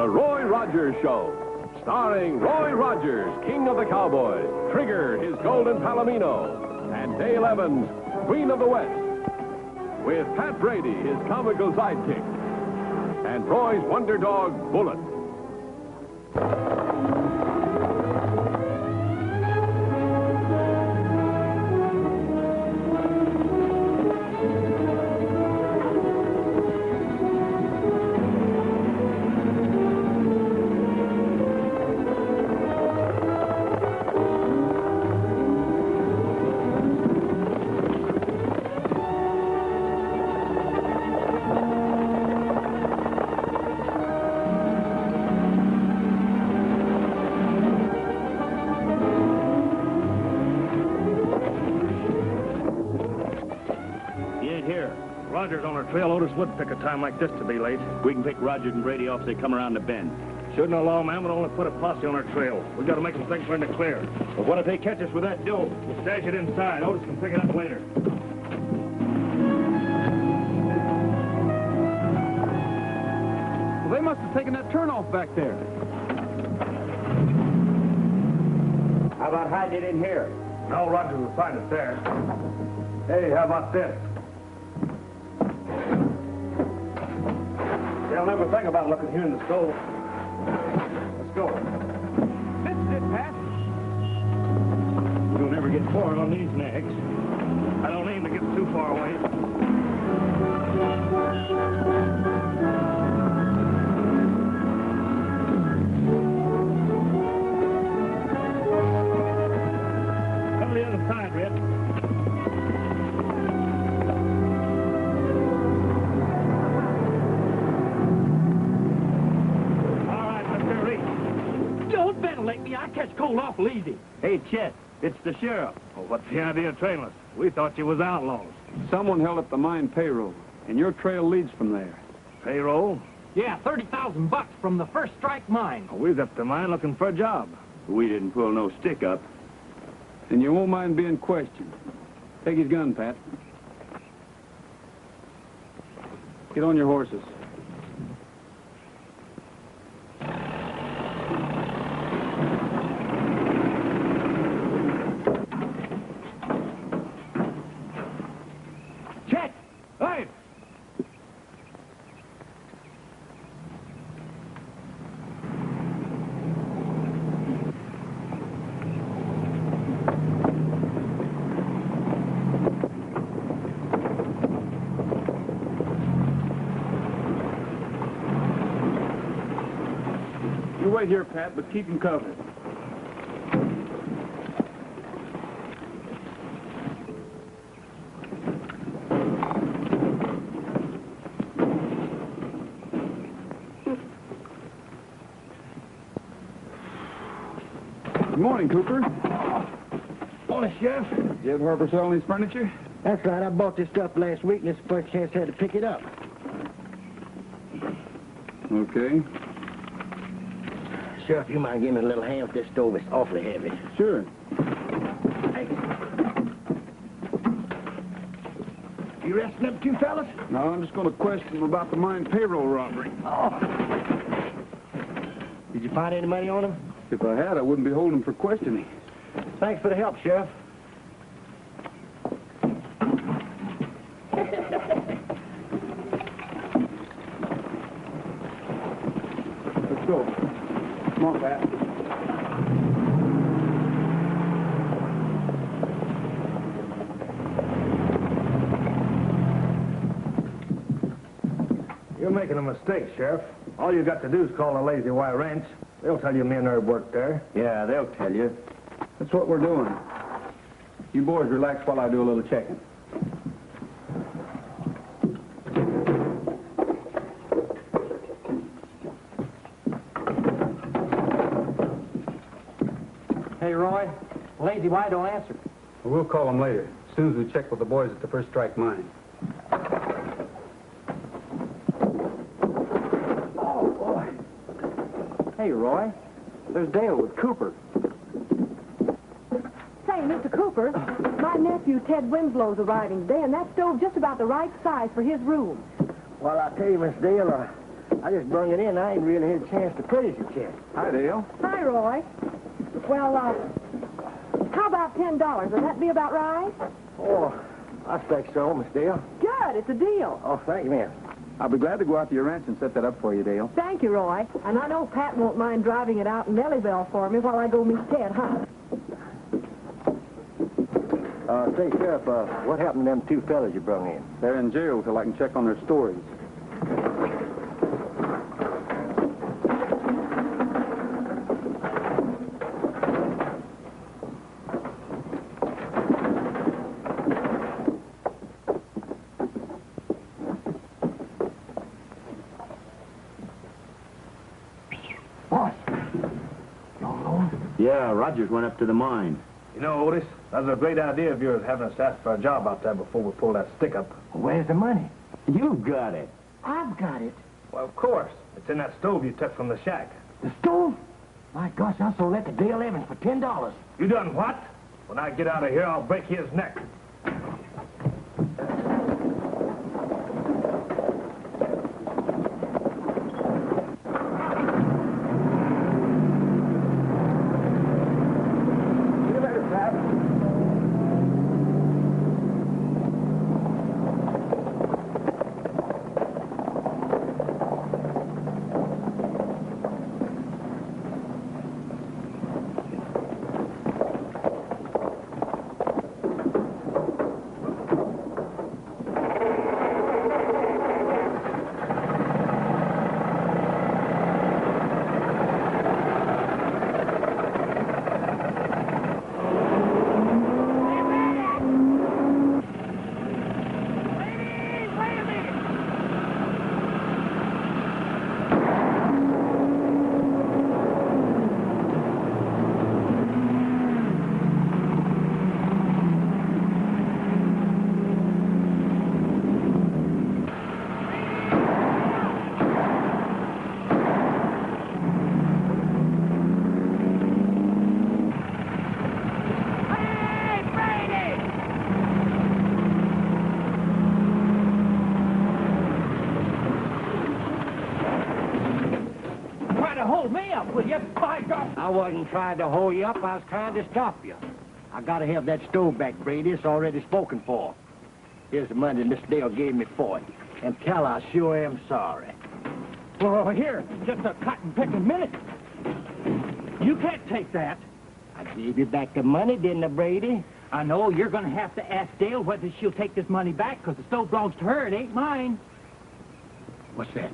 The Roy Rogers Show, starring Roy Rogers, King of the Cowboys, Trigger, his golden Palomino, and Dale Evans, Queen of the West, with Pat Brady, his comical sidekick, and Roy's wonder dog, Bullet. Rogers on our trail. Otis would pick a time like this to be late. We can pick Rogers and Brady off as they come around the bend. Shouldn't a lawman would only put a posse on our trail. We got to make them think we're in the clear. But what if they catch us with that dope? We'll stash it inside. Otis can pick it up later. Well, they must have taken that turnoff back there. How about hiding it in here? No, Rogers will find us there. Hey, how about this? They'll never think about looking here in the stove. Let's go. This is it, Pat. We'll never get far on these nags. I don't aim to get too far away. Come to the other side, Red. I catch cold awful easy. Hey, Chet, it's the sheriff. Well, what's the idea of trailing us? We thought you was outlaws. Someone held up the mine payroll, and your trail leads from there. Payroll? Yeah, $30,000 from the first strike mine. Well, we was up the mine looking for a job. We didn't pull no stick up. And you won't mind being questioned. Take his gun, Pat. Get on your horses. You wait here, Pat, but keep him covered. Good morning, Cooper. Morning, Sheriff. Did you ever harbor sell any furniture? That's right. I bought this stuff last week, and this is the first chance I had to pick it up. Okay. Sheriff, you mind giving me a little hand with this stove? It's awfully heavy. Sure. Hey. You resting up too, fellas? No, I'm just going to question him about the mine payroll robbery. Oh. Did you find any money on him? If I had, I wouldn't be holding him for questioning. Thanks for the help, Sheriff. Let's go. Come on, Pat. You're making a mistake, Sheriff. All you got to do is call the Lazy Y Ranch. They'll tell you men there work there. Yeah, they'll tell you. That's what we're doing. You boys relax while I do a little checking. Hey, Roy. Lazy Y don't answer. Well, we'll call them later, as soon as we check with the boys at the first strike mine. Oh, boy. Hey, Roy. There's Dale with Cooper. Say, Mr. Cooper, my nephew Ted Winslow's arriving today, and that stove's just about the right size for his room. Well, I tell you, Miss Dale, I just brung it in. I ain't really had a chance to praise you, Chet. Hi, Dale. Hi, Roy. Well, how about $10? Would that be about right? Oh, I expect so, Miss Dale. Good. It's a deal. Oh, thank you, ma'am. I'll be glad to go out to your ranch and set that up for you, Dale. Thank you, Roy. And I know Pat won't mind driving it out in Nellybelle for me while I go meet Ted, huh? Say, Sheriff, what happened to them two fellas you brung in? They're in jail till I can check on their stories. Yeah, Rogers went up to the mine. You know, Otis, that was a great idea of yours having us ask for a job out there before we pull that stick up. Where's the money? You've got it. I've got it. Well, of course. It's in that stove you took from the shack. The stove? My gosh, I sold that to Dale Evans for $10. You done what? When I get out of here, I'll break his neck. I wasn't trying to hold you up. I was trying to stop you. I gotta have that stove back, Brady. It's already spoken for. Here's the money Miss Dale gave me for it. And tell her I sure am sorry. Well, here, just a cotton-picking minute. You can't take that. I gave you back the money, didn't I, Brady? I know you're going to have to ask Dale whether she'll take this money back, because the stove belongs to her. It ain't mine. What's that?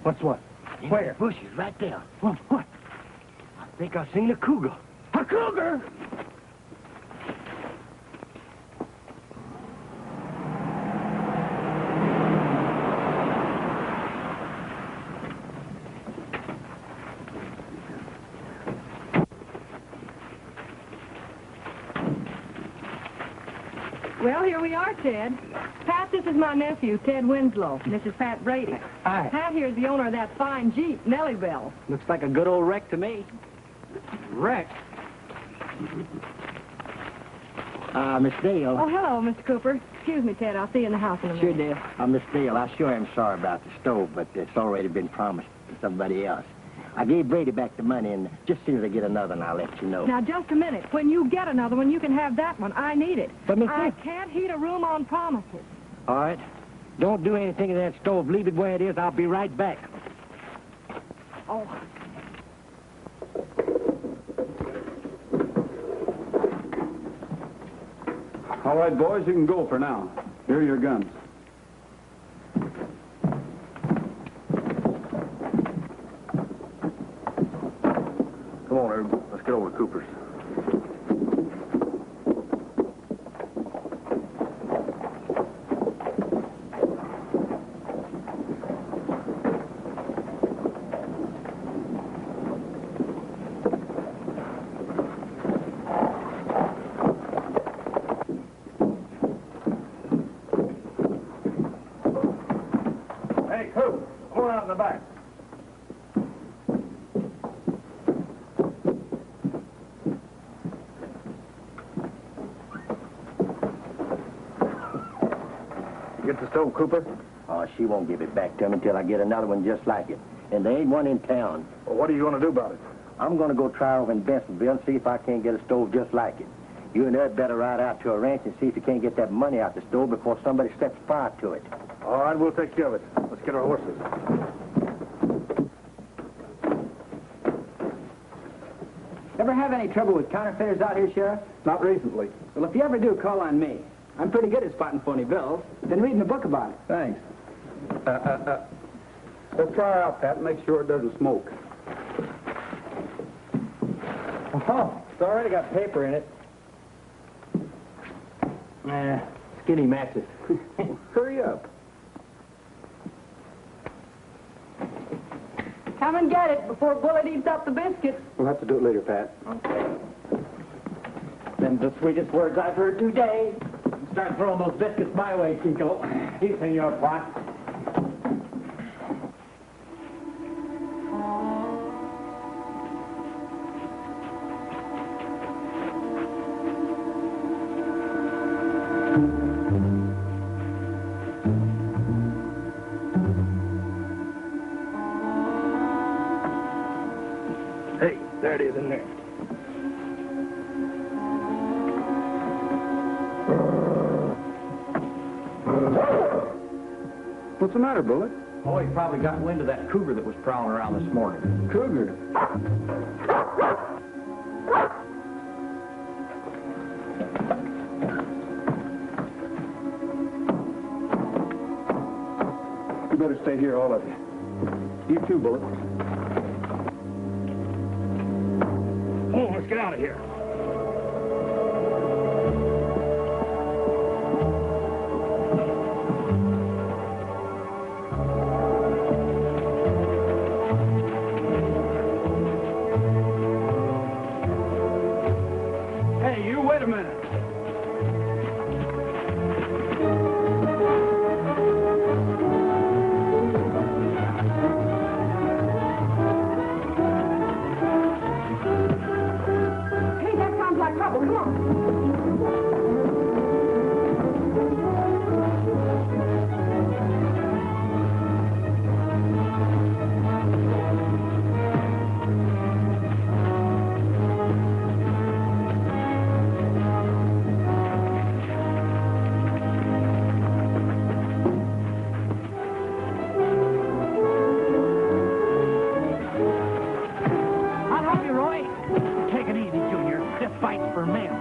What's what? In Where? the bushes, right there. What? I think I seen a cougar. A cougar? Well, here we are, Ted. Pat, this is my nephew, Ted Winslow. This is Pat Brady. Hi. Pat here's the owner of that fine Jeep, Nellybelle. Looks like a good old wreck to me. Wreck. Miss Dale. Oh, hello, Mr. Cooper. Excuse me, Ted. I'll see you in the house in a Sure, minute. Dale. Miss Dale, I sure am sorry about the stove, but it's already been promised to somebody else. I gave Brady back the money, and just as soon as I get another one, I'll let you know. Now, just a minute. When you get another one, you can have that one. I need it. But, Miss I Dale... can't heat a room on promises. All right. Don't do anything to that stove. Leave it where it is. I'll be right back. Oh. All right, boys, you can go for now. Here are your guns. Come on, Herb. Let's get over to Cooper's. Hey, Coop, come on out in the back. Get the stove, Cooper. Oh, she won't give it back to me until I get another one just like it. And there ain't one in town. Well, what are you going to do about it? I'm going to go try over in Bensenville and see if I can't get a stove just like it. You and Ed better ride out to a ranch and see if you can't get that money out the stove before somebody sets fire to it. All right, we'll take care of it. Let's get our horses. Ever have any trouble with counterfeiters out here, Sheriff? Not recently. Well, if you ever do, call on me. I'm pretty good at spotting phony bills. Been reading a book about it. Thanks. Let's try her out, Pat, and make sure it doesn't smoke. Oh, it's already got paper in it. Skinny matches. Hurry up. Come and get it before Bullet eats up the biscuits. We'll have to do it later, Pat. Okay. Them the sweetest words I've heard today. Start throwing those biscuits my way, Chico. He's in your pot. Hey, there it is in there. What's the matter, Bullet? Oh, he probably got wind of that cougar that was prowling around this morning. Cougar. You better stay here, all of you. You too, Bullet. Oh, let's get out of here. Hey, you wait a minute. Hey, that sounds like trouble. Come on. I'll help you, Roy. Take it easy, Junior. This fight's for men.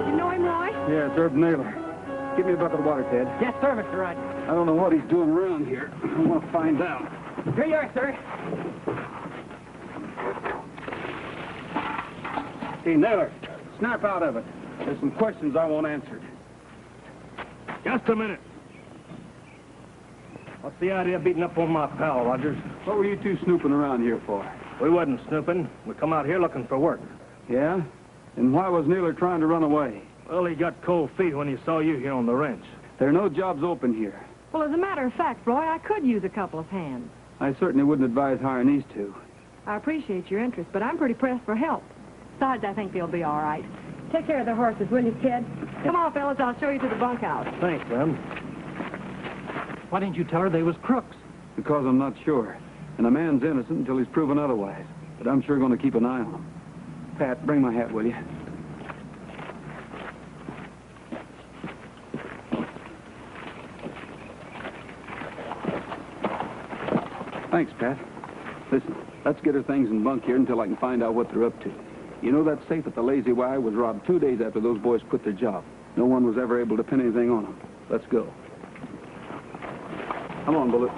You know him, Roy? Yeah, it's Herb Naylor. Give me a bucket of water, Ted. Yes, sir, Mr. Roger. I don't know what he's doing around here. I want to find out. Here you are, sir. Hey, Naylor, snap out of it. There's some questions I want answered. Just a minute. What's the idea of beating up on my pal, Rogers? What were you two snooping around here for? We wasn't snooping. We come out here looking for work. Yeah? And why was Naylor trying to run away? Well, he got cold feet when he saw you here on the ranch. There are no jobs open here. Well, as a matter of fact, Roy, I could use a couple of hands. I certainly wouldn't advise hiring these two. I appreciate your interest, but I'm pretty pressed for help. Besides, I think they'll be all right. Take care of the horses, will you, kid? Come on, fellas, I'll show you to the bunkhouse. Thanks, Em. Why didn't you tell her they was crooks? Because I'm not sure. And a man's innocent until he's proven otherwise. But I'm sure going to keep an eye on him. Pat, bring my hat, will you? Thanks, Pat. Listen, let's get her things and bunk here until I can find out what they're up to. You know that safe at the Lazy Y was robbed 2 days after those boys quit their job. No one was ever able to pin anything on them. Let's go. Come on, Bullet.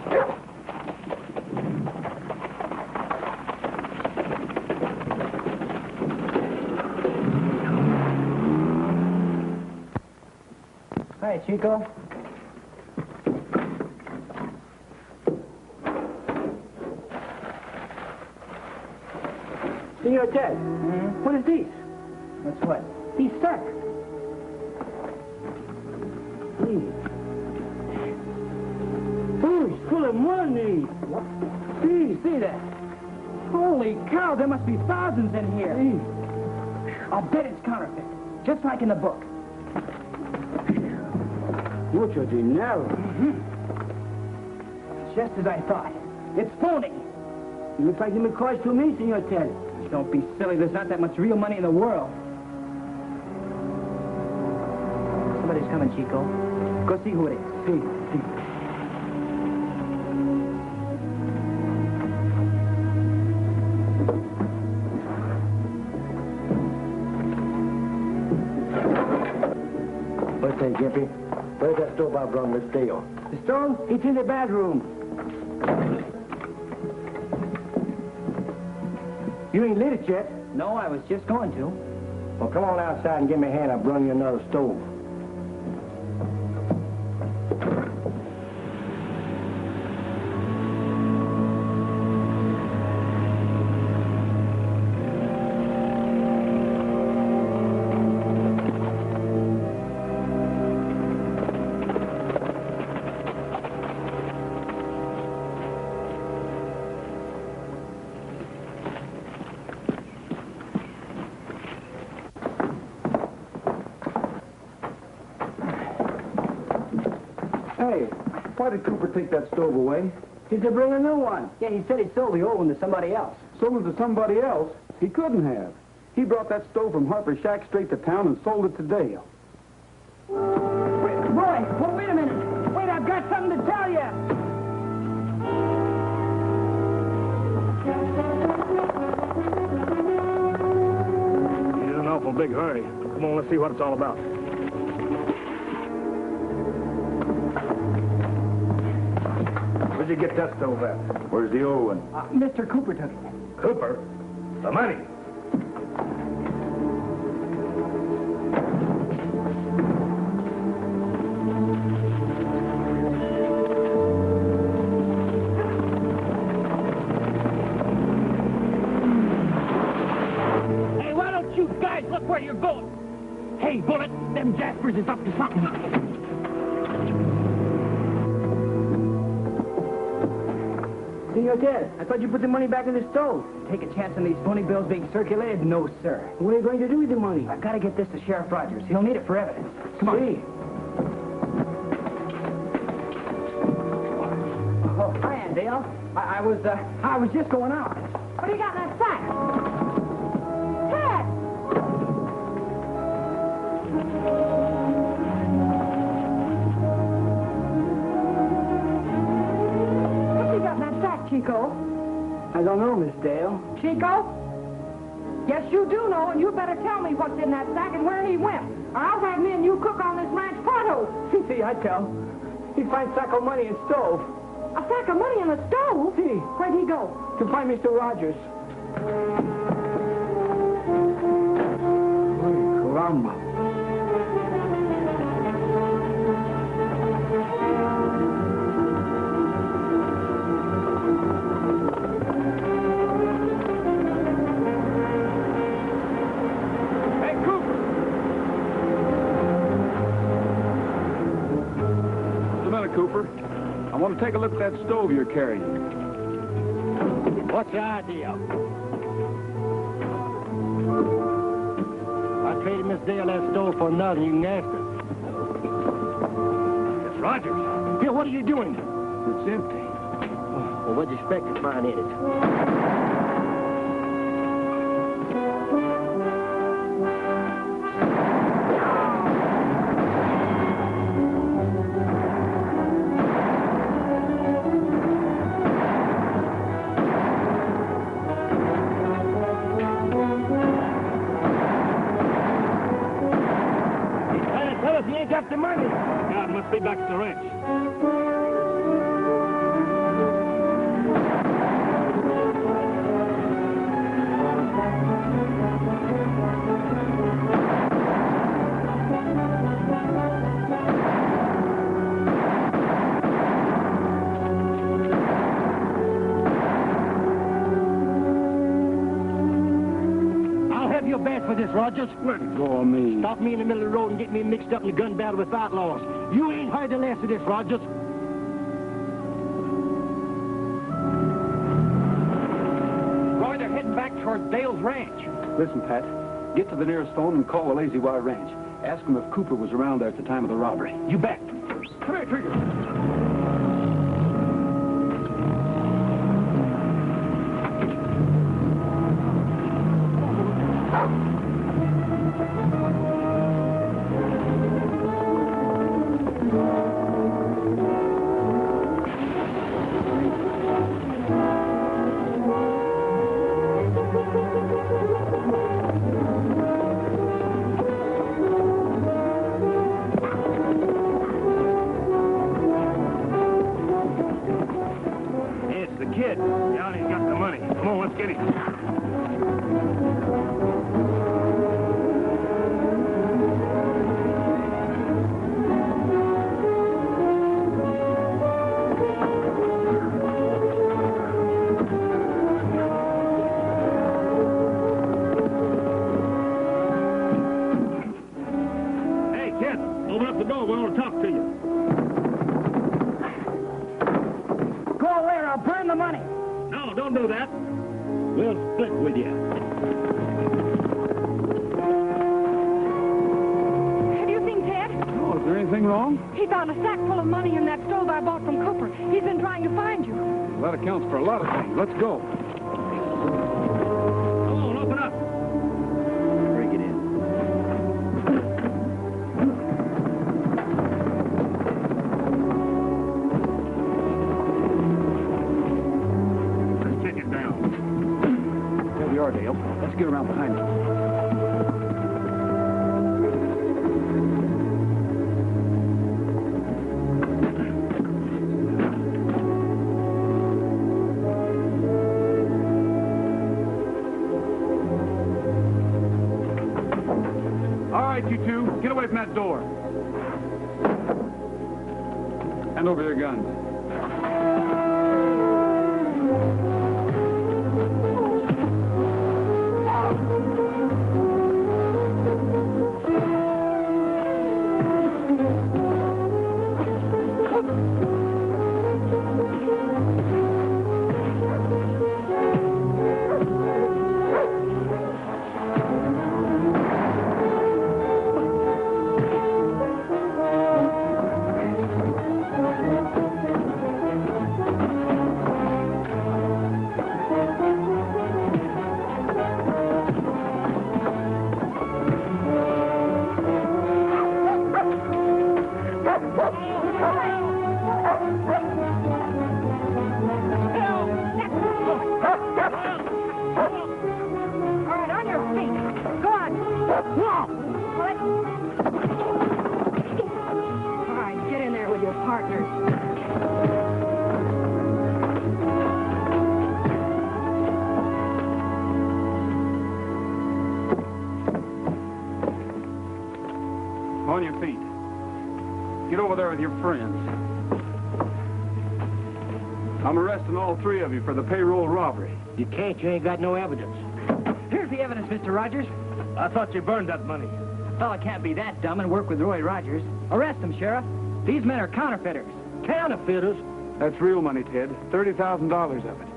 Hi, Chico. Senor Ted, what is this? What's what? He's stuck. Oh, he's full of money. See that? Holy cow, there must be thousands in here. I'll bet it's counterfeit, just like in the book. Mucho dinero. Just as I thought. It's phony. It looks like the McCoys to me, Senor Ted. Don't be silly. There's not that much real money in the world. Somebody's coming, Chico. Go see who it is. See. What's that, Gimpy? Where's that stove I brought Miss Dale? The stove? It's in the bedroom. You ain't lit it yet? No, I was just going to. Well, come on outside and give me a hand. I'll bring you another stove. Hey, why did Cooper take that stove away? He's to bring a new one. Yeah, he said he sold the old one to somebody else. Sold it to somebody else? He couldn't have. He brought that stove from Harper's Shack straight to town and sold it to Dale. Roy, well, wait a minute. Wait, I've got something to tell you. He's in an awful big hurry. Come on, let's see what it's all about. Where'd you get that stove at? Where's the old one? Mr. Cooper took it. Cooper? The money. Hey, why don't you guys look where you're going? Hey, Bullet, them Jaspers is up to something. Senor Ted, I thought you put the money back in the stove. Take a chance on these phony bills being circulated? No, sir. What are you going to do with the money? I've got to get this to Sheriff Rogers. He'll need it for evidence. Come on. See. Oh, hi, Aunt Dale. I was just going out. What do you got in that sack? Ted! What you got in that sack, Chico? I don't know, Miss Dale. Chico? Yes, you do know, and you better tell me what's in that sack and where he went. Or I'll have me and you cook on this ranch potholes. See, I tell. He finds sack of money in stove. A sack of money in the stove? See. Where'd he go? To find Mr. Rogers. Caramba. Hey, Cooper! What's the matter, Cooper? I want to take a look at that stove you're carrying. What's the idea? I traded Miss Dale that stove for another. You can ask her. It's Rogers. Here, what are you doing? It's empty. Well, what'd you expect to find in it? He ain't got the money. God must be back at the ranch. I'll have your badge for this, Rogers. Let go of me. Stop me in the middle of the road and get me mixed up in a gun battle with outlaws. You ain't heard the last of this, Rogers. towards Dale's ranch. Listen, Pat. Get to the nearest phone and call the Lazy Y Ranch. Ask him if Cooper was around there at the time of the robbery. You bet. Come here, Trigger. Let's go. Come on, open up. Break it in. Let's take it down. There we are, Dale. Let's get around behind him. You two, get away from that door. Hand over your guns. On your feet. Get over there with your friends. I'm arresting all three of you for the payroll robbery. You can't. You ain't got no evidence. Here's the evidence, Mr. Rogers. I thought you burned that money. Fella can't be that dumb and work with Roy Rogers. Arrest them, Sheriff. These men are counterfeiters. Counterfeiters? That's real money, Ted. $30,000 of it.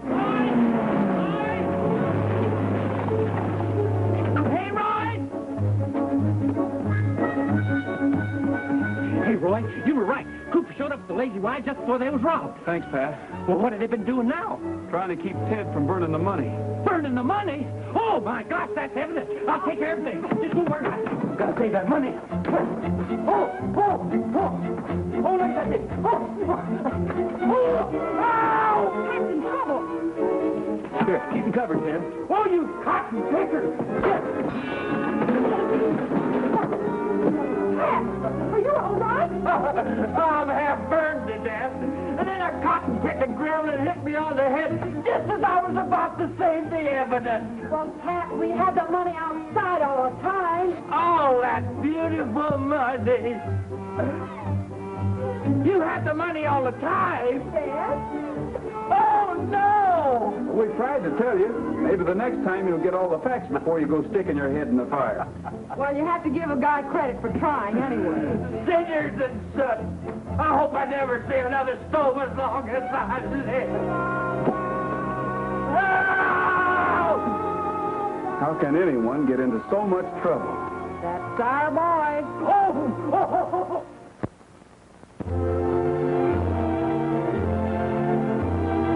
Hey, Roy! Hey, Roy, you were right. Cooper showed up at the Lazy Y just before they was robbed. Thanks, Pat. Well, what have they been doing now? Trying to keep Ted from burning the money. Burning the money? Oh, my gosh, that's evidence. I'll take care of everything. Just go worry about it. Gotta save that money. Oh, look at me. Ow! Pat's in trouble. Here, keep him covered, Ted. Oh, you cotton picker! Pat, are you all right? I'm half burned to death. And then a cotton-picking gremlin hit me on the head just as I was about to save the evidence. Well, Pat, we had the money outside all the time. Oh, that beautiful money. You had the money all the time? Yes. Oh, no! We tried to tell you. Maybe the next time you'll get all the facts before you go sticking your head in the fire. Well, you have to give a guy credit for trying anyway. Sinners and such. I hope I never see another stove as long as I live. Oh! can anyone get into so much trouble? That's our boy. Oh!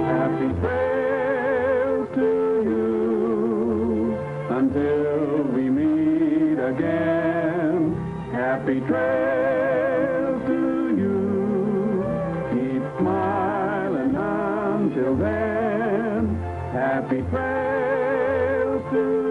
Happy trails to you until we meet again. Happy trails to you. Keep smiling until then. Happy trails to you.